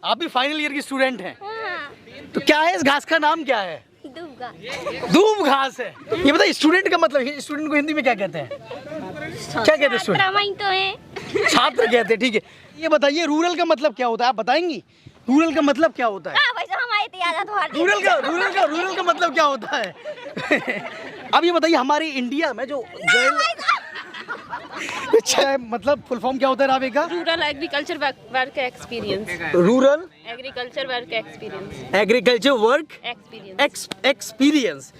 आप भी final year की स्टूडेंट हैं? हाँ। तो क्या है इस घास का नाम क्या है? दूब घास है। ये बताइए स्टूडेंट का मतलब, स्टूडेंट को हिंदी में क्या कहते हैं? क्या कहते हैं स्टूडेंट? तो है छात्र कहते हैं, ठीक है। ये बताइए रूरल का मतलब क्या होता है, आप बताएंगी? रूरल का मतलब क्या होता है? रूरल का मतलब क्या होता है? अब ये बताइए हमारी इंडिया में जो अच्छा मतलब फुल फॉर्म क्या होता है रावे का? Rural agriculture work experience. Rural agriculture work experience. Agriculture work experience. Experience.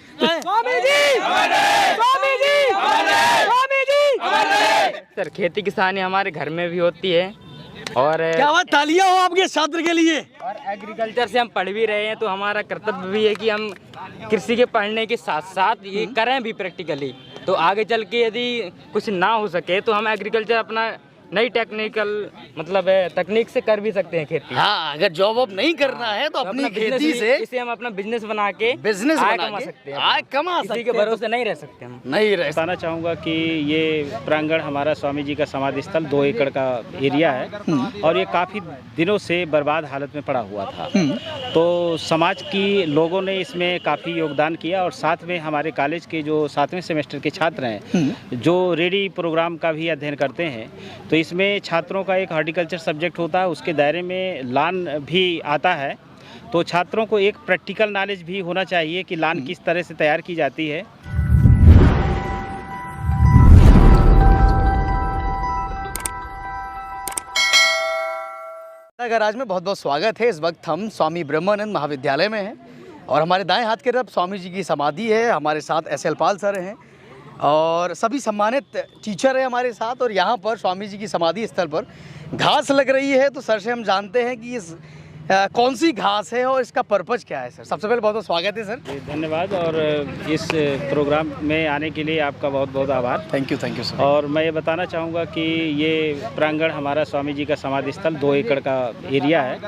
Sir खेती किसानी हमारे घर में भी होती है और क्या बात, तालियां हो आपके छात्र के लिए। और एग्रीकल्चर से हम पढ़ भी रहे हैं, तो हमारा कर्तव्य भी है कि हम कृषि के पढ़ने के साथ साथ ये करें भी प्रैक्टिकली। तो आगे चल के यदि कुछ ना हो सके तो हम एग्रीकल्चर अपना नई टेक्निकल मतलब तकनीक से कर भी सकते हैं खेती। हाँ, अगर जॉब वॉब नहीं करना है तो अपनी खेती से इसे हम अपना बिजनेस बना के आय कमा सकते हैं। आय कमा सकते किसी के भरोसे नहीं रह सकते हम। नहीं रह बताना चाहूँगा कि ये प्रांगण हमारा स्वामी जी का समाधि स्थल 2 एकड़ का एरिया है और ये काफ़ी दिनों से बर्बाद हालत में पड़ा हुआ था। तो समाज की लोगों ने इसमें काफ़ी योगदान किया और साथ में हमारे कॉलेज के जो 7वें सेमेस्टर के छात्र हैं जो रेडी प्रोग्राम का भी अध्ययन करते हैं, तो इसमें छात्रों का एक हॉर्टिकल्चर सब्जेक्ट होता है, उसके दायरे में लान भी आता है। तो छात्रों को एक प्रैक्टिकल नॉलेज भी होना चाहिए कि लान किस तरह से तैयार की जाती है। गराज में बहुत बहुत स्वागत है। इस वक्त हम स्वामी ब्रह्मानंद महाविद्यालय में हैं और हमारे दाएं हाथ की तरफ स्वामी जी की समाधि है। हमारे साथ एस.एल. पाल सर हैं और सभी सम्मानित टीचर हैं हमारे साथ। और यहाँ पर स्वामी जी की समाधि स्थल पर घास लग रही है, तो सर से हम जानते हैं कि इस कौन सी घास है और इसका पर्पज क्या है। सर सबसे पहले बहुत बहुत स्वागत है सर। धन्यवाद और इस प्रोग्राम में आने के लिए आपका बहुत बहुत आभार। Thank you sir. और मैं ये बताना चाहूँगा कि ये प्रांगण हमारा स्वामी जी का समाधि स्थल 2 एकड़ का एरिया है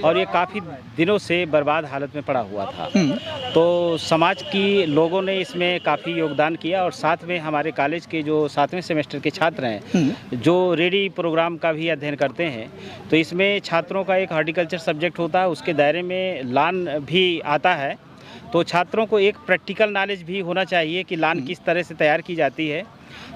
और ये काफ़ी दिनों से बर्बाद हालत में पड़ा हुआ था। तो समाज की लोगों ने इसमें काफ़ी योगदान किया और साथ में हमारे कॉलेज के जो 7वें सेमेस्टर के छात्र हैं जो रेडी प्रोग्राम का भी अध्ययन करते हैं, तो इसमें छात्रों का एक हॉर्टिकल्चर सब्जेक्ट होता है, उसके दायरे में लान भी आता है। तो छात्रों को एक प्रैक्टिकल नॉलेज भी होना चाहिए कि लान किस तरह से तैयार की जाती है।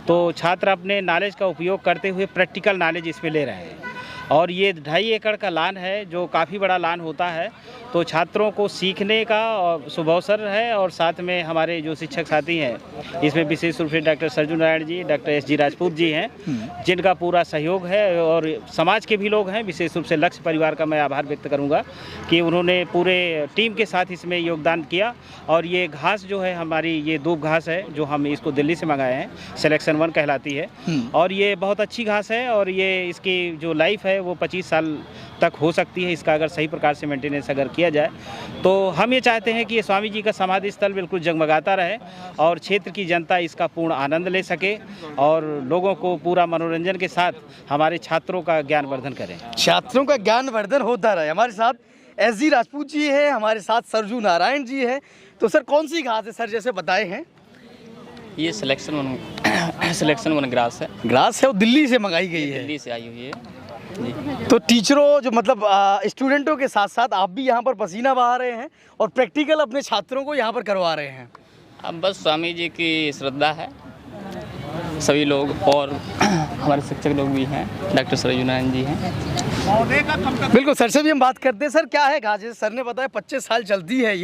तो छात्र अपने नॉलेज का उपयोग करते हुए प्रैक्टिकल नॉलेज इसमें ले रहे हैं और ये 2.5 एकड़ का लान है जो काफ़ी बड़ा लान होता है। तो छात्रों को सीखने का शुभ अवसर है और साथ में हमारे जो शिक्षक साथी हैं इसमें विशेष रूप से doctor Sarju Narayan ji, doctor SG. Rajput ji हैं जिनका पूरा सहयोग है और समाज के भी लोग हैं। विशेष रूप से लक्ष्य परिवार का मैं आभार व्यक्त करूंगा कि उन्होंने पूरे टीम के साथ इसमें योगदान किया। और ये घास जो है हमारी ये दूब घास है जो हम इसको दिल्ली से मंगाए हैं, सिलेक्शन 1 कहलाती है और ये बहुत अच्छी घास है और ये इसकी जो लाइफ है वो 25 साल तक हो सकती है इसका अगर सही प्रकार से मेंटेनेंस अगर किया जाए। तो हम ये चाहते हैं कि ये स्वामी जी का समाधि स्थल बिल्कुल जगमगाता रहे और क्षेत्र की जनता इसका पूर्ण आनंद ले सके और लोगों को पूरा मनोरंजन के साथ हमारे छात्रों का ज्ञानवर्धन करें। छात्रों का ज्ञानवर्धन होता रहे। हमारे साथ एस.जी. राजपूत जी है, हमारे साथ सरजू नारायण जी है। तो सर कौन सी घास है सर, जैसे बताए हैं? ये सिलेक्शन 1 ग्रास है। ग्रास है, वो दिल्ली से मंगाई गई है। दिल्ली से आई हुई है जी। तो टीचरों जो मतलब स्टूडेंटों के साथ साथ आप भी यहाँ पर पसीना बहा रहे हैं और प्रैक्टिकल अपने छात्रों को यहाँ पर करवा रहे हैं। अब बस स्वामी जी की श्रद्धा है, सभी लोग और हमारे शिक्षक लोग भी हैं, डॉक्टर सरजू नारायण जी हैं। बिल्कुल, सर से भी हम बात करते हैं। सर क्या है घास? जैसे सर ने बताया 25 साल चलती है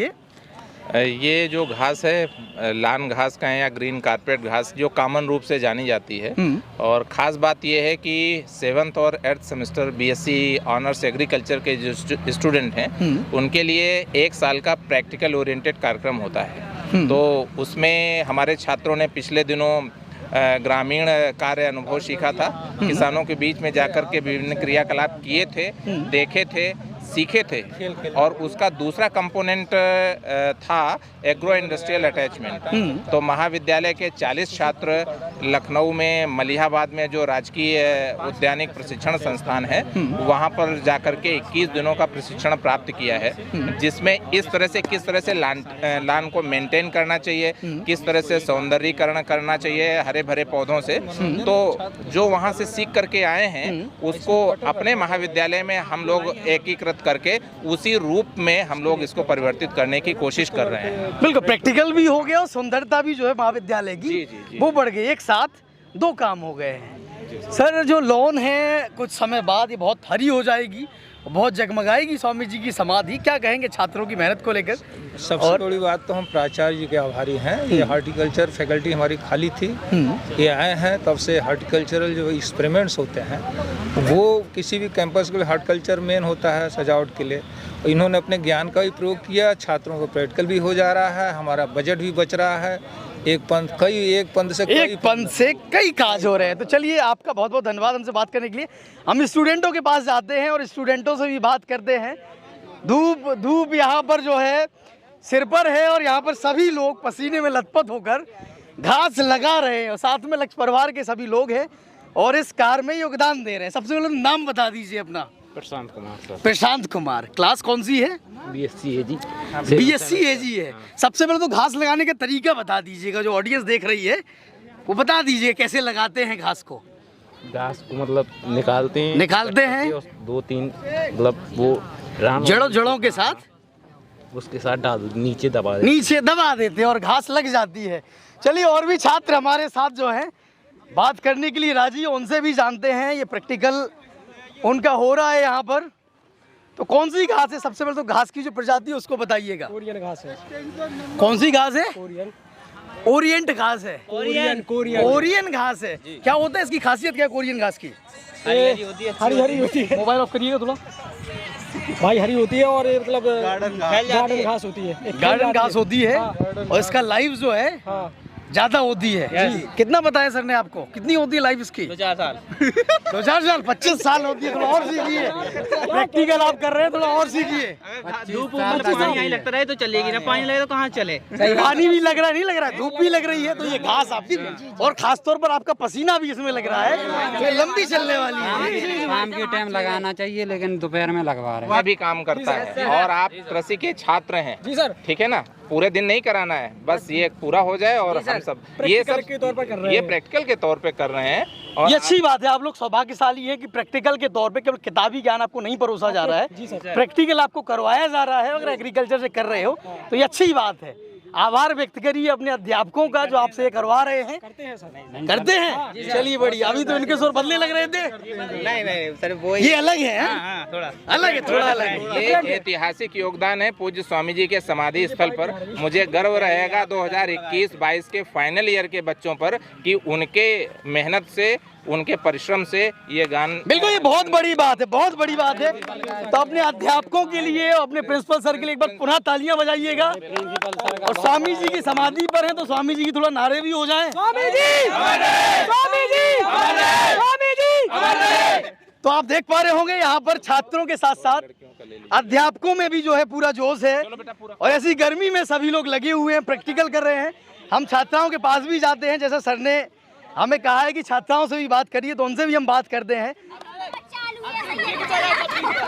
ये जो घास है लान घास का है या ग्रीन कारपेट घास जो कॉमन रूप से जानी जाती है। और ख़ास बात ये है कि 7th और 8th semester BSc honours agriculture के जो स्टूडेंट हैं उनके लिए 1 साल का प्रैक्टिकल ओरिएंटेड कार्यक्रम होता है। तो उसमें हमारे छात्रों ने पिछले दिनों ग्रामीण कार्य अनुभव सीखा था। किसानों के बीच में जाकर के विभिन्न क्रियाकलाप किए थे, देखे थे, सीखे थे। और उसका दूसरा कंपोनेंट था एग्रो इंडस्ट्रियल अटैचमेंट। तो महाविद्यालय के 40 छात्र लखनऊ में मलिहाबाद में जो राजकीय उद्यानिक प्रशिक्षण संस्थान है वहाँ पर जाकर के 21 दिनों का प्रशिक्षण प्राप्त किया है, जिसमें इस तरह से किस तरह से लान को मेंटेन करना चाहिए, किस तरह से सौंदर्यीकरण करना चाहिए हरे भरे पौधों से। तो जो वहाँ से सीख करके आए हैं उसको अपने महाविद्यालय में हम लोग एकीकृत करके उसी रूप में हम लोग इसको परिवर्तित करने की कोशिश कर रहे हैं। बिल्कुल, प्रैक्टिकल भी हो गया और सुंदरता भी जो है महाविद्यालय की वो बढ़ गई, एक साथ दो काम हो गए हैं। सर, जो लॉन है कुछ समय बाद ये बहुत हरी हो जाएगी, बहुत जगमगाएगी स्वामी जी की समाधि, क्या कहेंगे छात्रों की मेहनत को लेकर? सबसे बड़ी बात तो हम प्राचार्य जी के आभारी हैं। ये हार्टिकल्चर फैकल्टी हमारी खाली थी, ये आए हैं, तब से हार्टिकल्चरल जो एक्सपेरिमेंट्स होते हैं वो किसी भी कैंपस के लिए हार्टिकल्चर मेन होता है सजावट के लिए। इन्होंने अपने ज्ञान का भी प्रयोग किया, छात्रों को प्रैक्टिकल भी हो जा रहा है, हमारा बजट भी बच रहा है, एक पंथ से कई काज हो रहे हैं। तो चलिए, आपका बहुत बहुत धन्यवाद हमसे बात करने के लिए। हम स्टूडेंटों के पास जाते हैं और स्टूडेंटों से भी बात करते हैं। धूप यहाँ पर जो है सिर पर है और यहाँ पर सभी लोग पसीने में लथपथ होकर घास लगा रहे हैं और साथ में लक्ष्य परिवार के सभी लोग हैं और इस कार्य में योगदान दे रहे हैं। सबसे पहले नाम बता दीजिए अपना। प्रशांत कुमार सर। प्रशांत कुमार, क्लास कौन सी है? BSc है जी। BSc है जी है। सबसे पहले तो घास लगाने का तरीका बता दीजिएगा, जो ऑडियंस देख रही है वो बता दीजिए कैसे लगाते हैं घास को। घास को मतलब निकालते हैं 2-3 मतलब वो जड़ों के साथ उसके साथ डाल नीचे दबा देते हैं और घास लग जाती है। चलिए, और भी छात्र हमारे साथ जो हैं बात करने के लिए राजी, उनसे भी जानते हैं। ये प्रैक्टिकल उनका हो रहा है यहाँ पर। तो कौन सी घास है? सबसे पहले तो घास की जो प्रजाति है उसको बताइएगा। कोरियन घास है। कौन सी घास है? ओरिएंट घास है। कोरियन घास है। क्या होता है इसकी खासियत, क्या कोरियन घास की? हरी होती है। मोबाइल ऑफ करिएगा थोड़ा भाई। हरी होती है और मतलब गार्डन घास होती है। गार्डन घास होती है और इसका लाइफ जो है ज्यादा होती है। कितना बताया सर ने आपको? कितनी होती है लाइफ इसकी? 2-4 साल 2-4 साल 25 साल होती है। थोड़ा और सीखिए, प्रैक्टिकल आप कर रहे हैं, थोड़ा और सीखिए। धूप यहीं लगता रहे तो चलेगी ना, पानी लगे तो कहाँ चले। पानी भी लग रहा है, नहीं लग रहा है, धूप भी लग रही है, तो ये घास आपकी और खास तौर पर आपका पसीना भी इसमें लग रहा है, तो लंबी चलने वाली है। शाम के टाइम लगाना चाहिए लेकिन दोपहर में लगवा रहे हैं। वह भी काम करता है और आप कृषि के छात्र हैं जी सर, ठीक है ना, पूरे दिन नहीं कराना है, बस ये पूरा हो जाए और हम सब ये सब के तौर पर कर रहे हैं। ये प्रैक्टिकल के तौर पे कर रहे हैं। और ये अच्छी बात है, आप लोग सौभाग्यशाली हैं कि प्रैक्टिकल के तौर पे केवल किताबी ज्ञान आपको नहीं परोसा जा रहा है, प्रैक्टिकल आपको करवाया जा रहा है। अगर एग्रीकल्चर से कर रहे हो तो ये अच्छी बात है। आभार व्यक्त करिए अपने अध्यापकों का जो आपसे करवा रहे हैं। करते हैं चलिए बढ़िया। अभी तो इनके स्वर बदले लग रहे थे। नहीं सर, वो ये अलग है, थोड़ा अलग है। ये ऐतिहासिक योगदान है पूज्य स्वामी जी के समाधि स्थल पर। मुझे गर्व रहेगा 2021-22 के फाइनल ईयर के बच्चों पर कि उनके मेहनत से, उनके परिश्रम से ये गान। बिल्कुल, ये बहुत बड़ी बात है, बहुत बड़ी बात है। तो अपने अध्यापकों के लिए, अपने प्रिंसिपल सर के लिए एक बार पुनः तालियां बजाइएगा। और स्वामी जी की समाधि पर हैं तो स्वामी जी की थोड़ा नारे भी हो जाएं। स्वामी जी, स्वामी जी, स्वामी जी। तो आप देख पा रहे होंगे यहाँ पर छात्रों के साथ साथ अध्यापकों में भी जो है पूरा जोश है और ऐसी गर्मी में सभी लोग लगे हुए हैं, प्रैक्टिकल कर रहे हैं। हम छात्राओं के पास भी जाते हैं, जैसा सर ने हमें कहा है कि छात्राओं से भी बात करिए, तो उनसे भी हम बात करते हैं।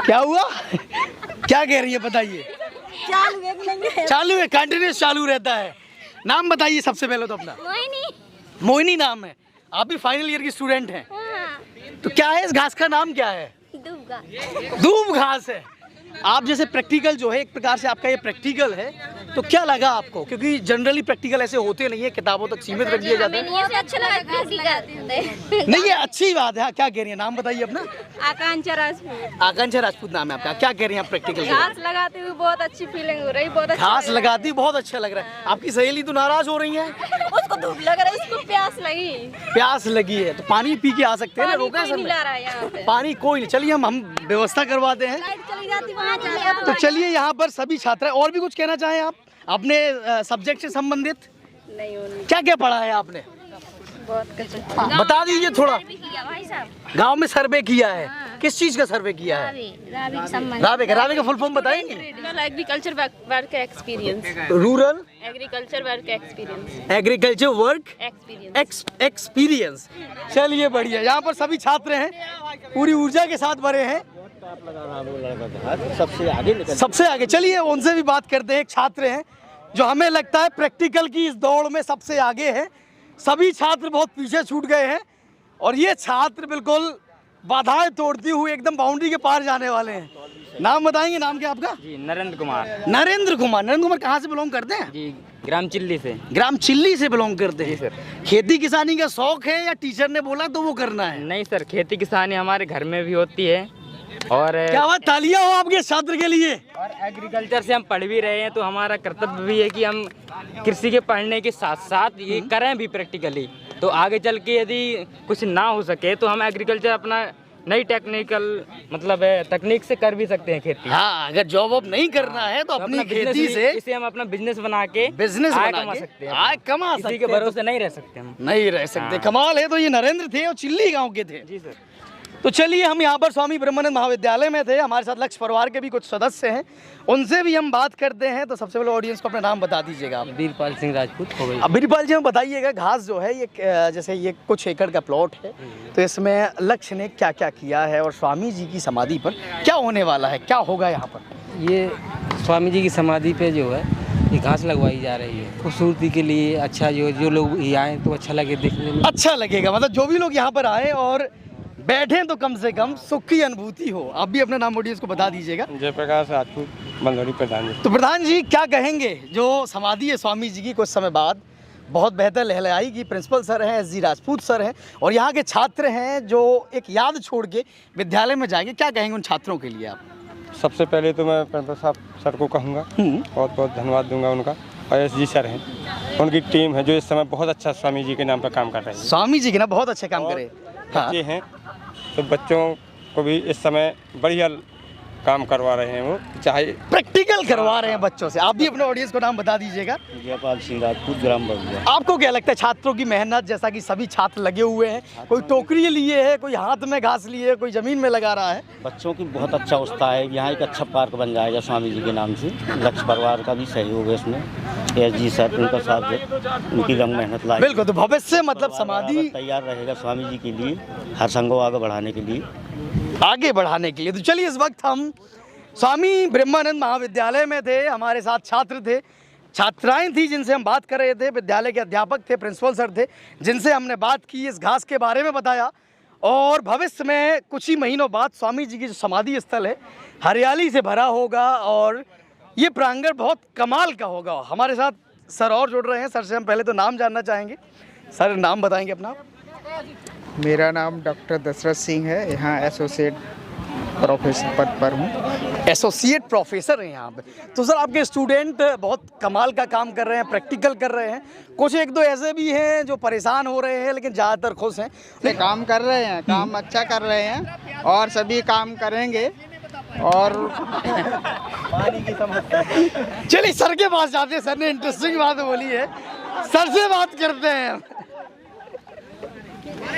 क्या हुआ? क्या कह रही है बताइए? चालू है, कंटिन्यूस चालू रहता है। नाम बताइए सबसे पहले तो अपना। मोहिनी नाम है। आप भी फाइनल ईयर की स्टूडेंट हैं। तो क्या है इस घास का नाम, क्या है? दूब घास है। आप जैसे प्रैक्टिकल जो है, एक प्रकार से आपका ये प्रैक्टिकल है, तो क्या लगा आपको? क्योंकि जनरली प्रैक्टिकल ऐसे होते नहीं है, किताबों तक सीमित रख दिया जाता है। अच्छा लगा। नहीं, ये अच्छी बात है। क्या कह रही है? नाम बताइए अपना। आकांक्षा राजपूत। आकांक्षा राजपूत नाम है आपका। क्या कह रही हैं आप प्रैक्टिकल? घास लगाते हुए बहुत अच्छी फीलिंग हो रही, बहुत अच्छा घास लगाती बहुत अच्छा लग रहा है। आपकी सहेली तो नाराज हो रही है। उसको धूप लग रहा है, उसको प्यास लगी है, तो पानी पी के आ सकते हैं ना, रोका नहीं ला रहा है यहाँ पे। पानी कोई नहीं। चलिए हम व्यवस्था करवाते हैं। चली जाती वहाँ तो चलिए, यहाँ पर सभी छात्र। और भी कुछ कहना चाहें आप अपने सब्जेक्ट से संबंधित? नहीं, क्या क्या पढ़ा है आपने? बहुत कुछ बता दीजिए थोड़ा। भाई साहब, गांव में सर्वे किया है। किस चीज का सर्वे किया है? रावे का फुल फॉर्म बताएंगे? Agriculture work experience. Rural agriculture work experience. Agriculture work experience. Experience. चलिए बढ़िया। यहाँ पर सभी छात्र हैं, पूरी ऊर्जा के साथ भरे हैं। सबसे आगे चलिए उनसे भी बात करते हैं। एक छात्र हैं जो हमें लगता है प्रैक्टिकल की इस दौड़ में सबसे आगे है। सभी छात्र बहुत पीछे छूट गए हैं और ये छात्र बिल्कुल बाधाएं तोड़ती हुए एकदम बाउंड्री के पार जाने वाले हैं। नाम बताएंगे, नाम क्या आपका? जी नरेंद्र कुमार। नरेंद्र कुमार। नरेंद्र कुमार कहाँ से बिलोंग करते हैं? जी ग्राम चिल्ली से। ग्राम चिल्ली से बिलोंग करते हैं सर। खेती किसानी का शौक है या टीचर ने बोला तो वो करना है? नहीं सर, खेती किसानी हमारे घर में भी होती है और क्या बात, तालियां हो आपके छात्र के लिए। और एग्रीकल्चर से हम पढ़ भी रहे हैं तो हमारा कर्तव्य भी है कि हम कृषि के पढ़ने के साथ साथ ये करें भी प्रैक्टिकली। तो आगे चल के यदि कुछ ना हो सके तो हम एग्रीकल्चर अपना नई टेक्निकल मतलब तकनीक से कर भी सकते हैं खेती। हाँ, अगर जॉब वॉब नहीं करना है तो अपनी खेती से इसे हम अपना बिजनेस बना के आय कमा सकते हैं। आय कमा सकते किसी के भरोसे नहीं रह सकते हम। नहीं रह सकते। कमाल है। तो ये नरेंद्र थे और चिल्ली गांव के थे। जी सर। तो चलिए, हम यहाँ पर स्वामी ब्रह्मानंद महाविद्यालय में थे, हमारे साथ लक्ष्य परिवार के भी कुछ सदस्य हैं, उनसे भी हम बात करते हैं। तो सबसे पहले ऑडियंस को अपना नाम बता दीजिएगा आप। वीरपाल सिंह राजपूत हो गई। अब वीरपाल जी, हम बताइएगा, घास जो है ये जैसे ये कुछ एकड़ का प्लॉट है, तो इसमें लक्ष्य ने क्या क्या किया है और स्वामी जी की समाधि पर क्या होने वाला है, क्या होगा यहाँ पर? ये स्वामी जी की समाधि पे जो है ये घास लगवाई जा रही है खूबसूरती के लिए। अच्छा, जो लोग यहाँ आए तो अच्छा लगे देखने में, अच्छा लगेगा। मतलब जो भी लोग यहाँ पर आए और बैठे तो कम से कम सुख की अनुभूति हो। आप भी अपना नाम ऑडियंस को बता दीजिएगा। जयप्रकाश राजपूत, मंदोरी प्रधान जी। तो प्रधान जी, क्या कहेंगे, जो समाधि है स्वामी जी की कुछ समय बाद बहुत बेहतर लहलहाएगी। प्रिंसिपल सर हैं, एस जी राजपूत सर हैं और यहाँ के छात्र हैं जो एक याद छोड़ के विद्यालय में जाएंगे, क्या कहेंगे उन छात्रों के लिए आप? सबसे पहले तो मैं प्रिंसिपल साहब सर को कहूँगा, बहुत बहुत धन्यवाद दूंगा उनका। और एस जी सर हैं, उनकी टीम है जो इस समय बहुत अच्छा स्वामी जी के नाम पर काम कर रहे हैं। स्वामी जी के ना बहुत अच्छे काम करे। बच्चे हैं तो बच्चों को भी इस समय बढ़िया काम करवा रहे हैं, वो चाहे प्रैक्टिकल करवा रहे हैं बच्चों से। आप भी अपने ऑडियंस को नाम बता दीजिएगा। जयपाल सिंह राजपूत, ग्राम बगुआ। आपको क्या लगता है, छात्रों की मेहनत, जैसा कि सभी छात्र लगे हुए हैं, कोई टोकरी लिए है, कोई हाथ में घास लिए है, कोई जमीन में लगा रहा है? बच्चों की बहुत अच्छा उत्साह है। यहाँ एक अच्छा पार्क बन जाएगा स्वामी जी के नाम से। लक्ष्य परिवार का भी सहयोग है इसमें। एस जी सर, प्रिंसिपल साहब, उनकी लंबी मेहनत लाई। बिल्कुल। तो भविष्य मतलब समाधि तैयार रहेगा स्वामी जी के लिए, हर संघ को आगे बढ़ाने के लिए। तो चलिए, इस वक्त हम स्वामी ब्रह्मानंद महाविद्यालय में थे, हमारे साथ छात्र थे, छात्राएं थी जिनसे हम बात कर रहे थे, विद्यालय के अध्यापक थे, प्रिंसिपल सर थे, जिनसे हमने बात की, इस घास के बारे में बताया। और भविष्य में कुछ ही महीनों बाद स्वामी जी की जो समाधि स्थल है हरियाली से भरा होगा और ये प्रांगण बहुत कमाल का होगा। हमारे साथ सर और जुड़ रहे हैं। सर से हम पहले तो नाम जानना चाहेंगे। सर, नाम बताएंगे अपना? मेरा नाम डॉक्टर दशरथ सिंह है, यहाँ एसोसिएट प्रोफेसर पद पर हूँ। एसोसिएट प्रोफेसर हैं यहाँ पे। तो सर, आपके स्टूडेंट बहुत कमाल का काम कर रहे हैं, प्रैक्टिकल कर रहे हैं। कुछ एक दो ऐसे भी हैं जो परेशान हो रहे हैं, लेकिन ज़्यादातर खुश हैं। काम कर रहे हैं, काम अच्छा कर रहे हैं और सभी काम करेंगे। और पानी की समस्या। चलिए सर के पास जाते हैं, सर ने इंटरेस्टिंग बात बोली है, सर से बात करते हैं।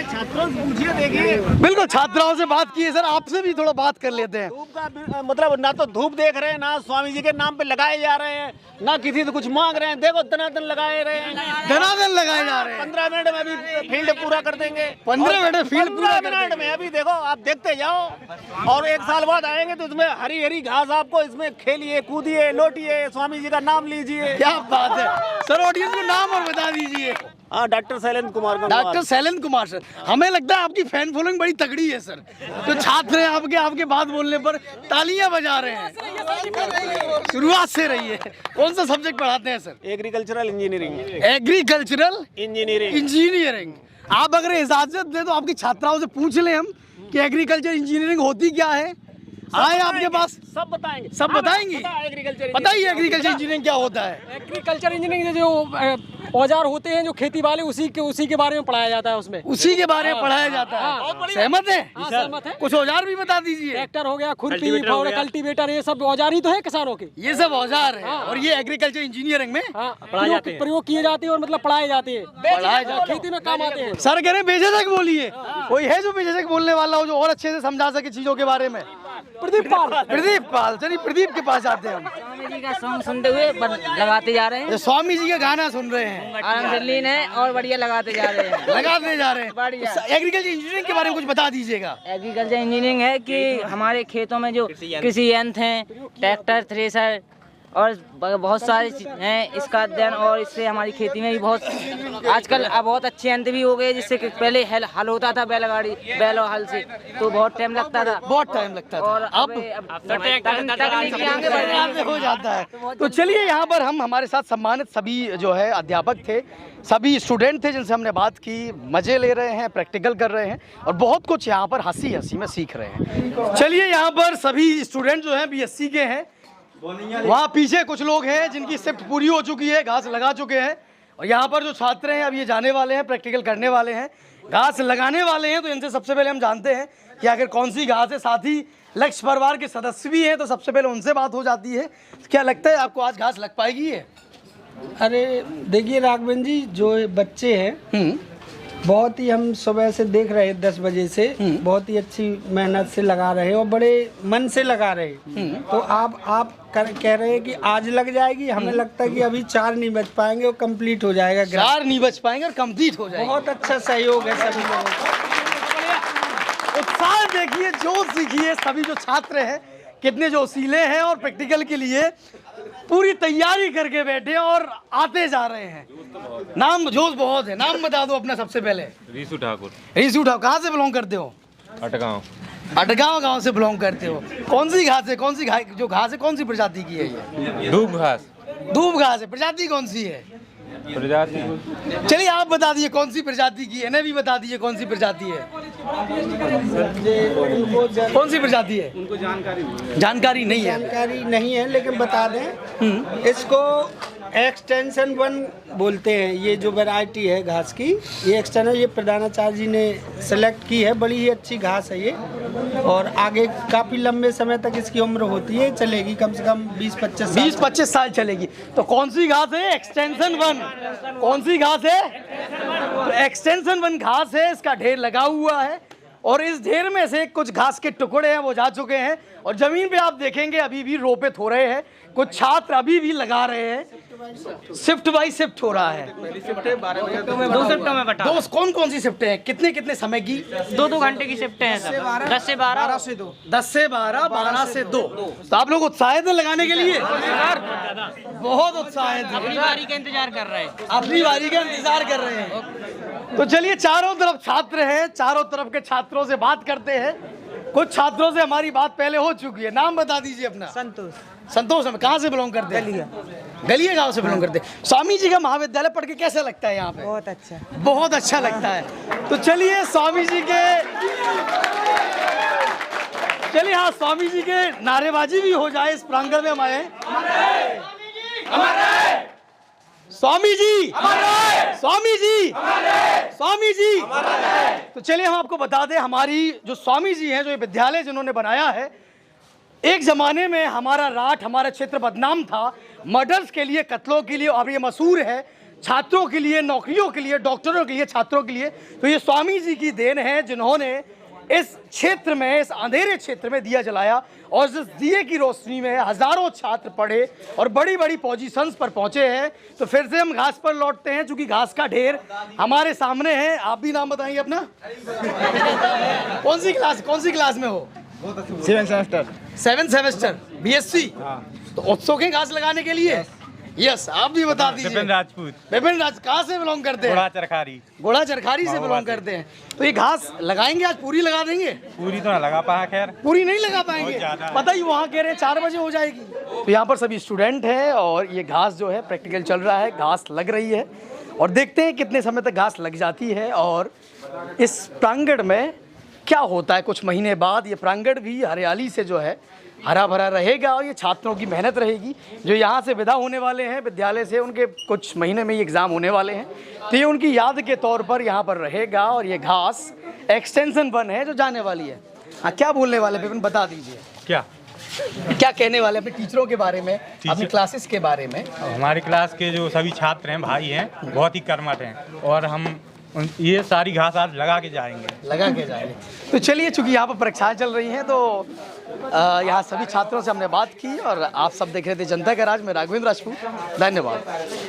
छात्रों से पूछिए, देखिए। बिल्कुल, छात्राओं से बात की है सर, आपसे भी थोड़ा बात कर लेते हैं। धूप का मतलब ना तो धूप देख रहे हैं, ना स्वामी जी के नाम पे लगाए जा रहे हैं, ना किसी से कुछ मांग रहे हैं। देखो दनादन लगाए रहे हैं, दनादन लगाए जा रहे हैं। 15 मिनट में अभी फील्ड पूरा कर देंगे। 15 मिनट में फील्ड पूरा कर मिनट में अभी देखो, आप देखते जाओ। और 1 साल बाद आएंगे तो इसमें हरी हरी घास आपको, इसमें खेलिए, कूदिए, लौटिए, स्वामी जी का नाम लीजिए। क्या बात है सर, ऑडियंस को नाम और बता दीजिए। हाँ, doctor Shailendra Kumar. Doctor Shailendra Kumar sir, हमें लगता है आपकी फैन फॉलोइंग बड़ी तगड़ी है सर। तो छात्र हैं आपके बात बोलने पर तालियां बजा रहे हैं। शुरुआत से रही है। कौन सा सब्जेक्ट पढ़ाते हैं sir? Agricultural engineering. Agricultural engineering. आप अगर इजाजत दें तो आपकी छात्राओं से पूछ लें हम कि एग्रीकल्चर इंजीनियरिंग होती क्या है। आए आपके पास, सब बताएंगे। सब बताएंगे। बताइए एग्रीकल्चर इंजीनियरिंग क्या होता है? एग्रीकल्चर इंजीनियरिंग जो औजार होते हैं जो खेती वाले, उसी के बारे में पढ़ाया जाता है। उसमें उसी के बारे में पढ़ाया जाता है। सहमत है? सहमत है। कुछ औजार भी बता दीजिए। ट्रैक्टर हो गया, खुरपी, फावड़ा, कल्टीवेटर, ये सब औजार ही तो है किसानों के। ये सब औजार है और ये एग्रीकल्चर इंजीनियरिंग में प्रयोग किए जाते हैं और मतलब पढ़ाए जाते हैं, खेती में काम आते हैं। सर कह रहे हैं बेझिझक बोलिए। कोई है जो बेझिझक बोलने वाला हो, जो और अच्छे से समझा सके चीजों के बारे में? प्रदीप पाल। चलिए प्रदीप के पास जाते हैं हम। स्वामी जी का सॉन्ग सुनते हुए लगाते जा रहे हैं। स्वामी जी का गाना सुन रहे हैं, आनंद लीन है और बढ़िया लगाते जा रहे हैं। बढ़िया। एग्रीकल्चर इंजीनियरिंग के बारे में कुछ बता दीजिएगा। एग्रीकल्चर इंजीनियरिंग है कि हमारे खेतों में जो कृषि यंत्र हैं, ट्रैक्टर, थ्रेसर और बहुत सारे हैं इसका अध्ययन, और इससे हमारी खेती में भी बहुत आजकल बहुत अच्छे यंत्र भी हो गए, जिससे कि पहले हल होता था बैल और हल से, तो बहुत टाइम लगता था। और अब हो जाता है। तो चलिए यहाँ पर हम हमारे साथ सम्मानित सभी जो है अध्यापक थे, सभी स्टूडेंट थे जिनसे हमने बात की, मज़े ले रहे हैं, प्रैक्टिकल कर रहे हैं और बहुत कुछ यहाँ पर हंसी हंसी में सीख रहे हैं। चलिए यहाँ पर सभी स्टूडेंट जो हैं BSc के हैं, वहाँ पीछे कुछ लोग हैं जिनकी शिफ्ट पूरी हो चुकी है, घास लगा चुके हैं, और यहाँ पर जो छात्र हैं अब ये जाने वाले हैं, प्रैक्टिकल करने वाले हैं, घास लगाने वाले हैं। तो इनसे सबसे पहले हम जानते हैं कि आखिर कौन सी घास है। साथ ही लक्ष्य परिवार के सदस्य भी हैं, तो सबसे पहले उनसे बात हो जाती है। क्या लगता है आपको आज घास लग पाएगी है? अरे देखिए राघवेंद्र जी, जो बच्चे हैं बहुत ही, हम सुबह से देख रहे हैं 10 बजे से बहुत ही अच्छी मेहनत से लगा रहे हैं और बड़े मन से लगा रहे हैं। तो आप कह रहे हैं कि आज लग जाएगी, हमें लगता है कि अभी 4 नहीं बच पाएंगे और कंप्लीट हो जाएगा। 4 नहीं बच पाएंगे और कंप्लीट हो जाएगा। बहुत अच्छा सहयोग है सभी लोगों का। उत्साह देखिए, जोश दिखिए, सभी जो छात्र हैं कितने जोशीले हैं और प्रैक्टिकल के लिए पूरी तैयारी करके बैठे और आते जा रहे हैं। नाम जोश बहुत है। नाम बता दो अपना सबसे पहले। रीसू ठाकुर। रीसू ठाकुर, कहाँ से बिलोंग करते हो? अटगांव। अटगांव गांव से बिलोंग करते हो। कौन सी घास है, कौन सी जो घास है कौन सी प्रजाति की है ये? धूप घास। धूप घास है। प्रजाति कौन सी है? प्रजाति चलिए आप बता दीजिए कौन सी प्रजाति की है, इन्हें भी बता दीजिए कौन सी प्रजाति है। कौन सी प्रजाति है? उनको जानकारी नहीं है। जानकारी नहीं है, लेकिन बता दें इसको एक्सटेंशन 1 बोलते हैं। ये जो वैरायटी है घास की, ये एक्सटेंशन, ये प्रधानाचार्य जी ने सेलेक्ट की है। बड़ी ही अच्छी घास है ये, और आगे काफ़ी लंबे समय तक इसकी उम्र होती है, चलेगी कम से कम 20-25 साल चलेगी। तो कौन सी घास है? एक्सटेंशन 1। कौन सी घास है? तो एक्सटेंशन 1 घास है। इसका ढेर लगा हुआ है और इस ढेर में से कुछ घास के टुकड़े हैं वो जा चुके हैं, और जमीन पे आप देखेंगे अभी भी रोपित हो रहे हैं। कुछ छात्र अभी भी लगा रहे हैं। शिफ्ट बाई शिफ्ट हो रहा है। 2 शिफ्टों में बटा। कौन सी शिफ्टें हैं? कितने समय की? 2 घंटे की शिफ्टें हैं सब। 10 से 12, 12 से 2, 10 से 12, 12 से 2। तो आप लोग उत्साहित हैं लगाने के लिए? बहुत उत्साहित हैं। अपनी बारी का इंतजार कर रहे हैं। अपनी बारी का इंतजार कर रहे हैं। तो चलिए चारों तरफ छात्र हैं, चारों तरफ के छात्रों से बात करते हैं। कुछ छात्रों से हमारी बात पहले हो चुकी है। नाम बता दीजिए अपना। संतोष। हम कहाँ से बिलोंग करते हैं? गलिया गांव से बिलोंग करते हैं। स्वामी जी का महाविद्यालय पढ़ के कैसा लगता है यहाँ पे? बहुत अच्छा लगता है। तो चलिए स्वामी जी के नारेबाजी भी हो जाए इस प्रांगण में। हमारे स्वामी जी। तो चलिए हम आपको बता दें, हमारी जो स्वामी जी हैं, जो ये विद्यालय जिन्होंने बनाया है, एक ज़माने में हमारा राठ, हमारा क्षेत्र बदनाम था मर्डर्स के लिए, कत्लों के लिए, और ये मशहूर है छात्रों के लिए, नौकरियों के लिए, डॉक्टरों के लिए, छात्रों के लिए। तो ये स्वामी जी की देन है जिन्होंने इस क्षेत्र में, इस अंधेरे क्षेत्र में दिया जलाया, और इस दिए की रोशनी में हज़ारों छात्र पढ़े और बड़ी बड़ी पोजीशंस पर पहुंचे हैं। तो फिर से हम घास पर लौटते हैं, चूंकि घास का ढेर हमारे सामने है। आप भी नाम बताइए अपना। कौन सी क्लास में हो? 7th semester BSc। तो उत्सुक हैं घास लगाने के लिए? यस। आप भी बता दीजिए। विपिन राजपूत। कहाँ से बिलोंग करते हैं? गोड़ा चरखारी से बिलोंग करते हैं। तो ये घास लगाएंगे आज? पूरी लगा देंगे? पूरी तो ना लगा पाया, खैर पूरी नहीं लगा पाएंगे, पता ही वहाँ कह रहे हैं 4 बजे हो जाएगी। तो यहाँ पर सभी स्टूडेंट हैं और ये घास जो है प्रैक्टिकल चल रहा है, घास लग रही है, और देखते हैं कितने समय तक घास लग जाती है। और इस प्रांगण में क्या होता है, कुछ महीने बाद ये प्रांगण भी हरियाली से जो है हरा भरा रहेगा, और ये छात्रों की मेहनत रहेगी जो यहाँ से विदा होने वाले हैं विद्यालय से। उनके कुछ महीने में ये एग्ज़ाम होने वाले हैं, तो ये उनकी याद के तौर पर यहाँ पर रहेगा। और ये घास एक्सटेंशन 1 है जो जाने वाली है। हाँ, क्या बोलने वाले विपिन, बता दीजिए। क्या कहने वाले अपने टीचरों के बारे में, अपनी क्लासेस के बारे में? हमारी क्लास के जो सभी छात्र हैं, भाई हैं, बहुत ही कर्मठ हैं, और हम ये सारी घास आज लगा के जाएंगे। तो चलिए, चूंकि यहाँ पर परीक्षाएं चल रही हैं, तो यहाँ सभी छात्रों से हमने बात की, और आप सब देख रहे थे जनता का राज में राघवेंद्र राजपूत। धन्यवाद।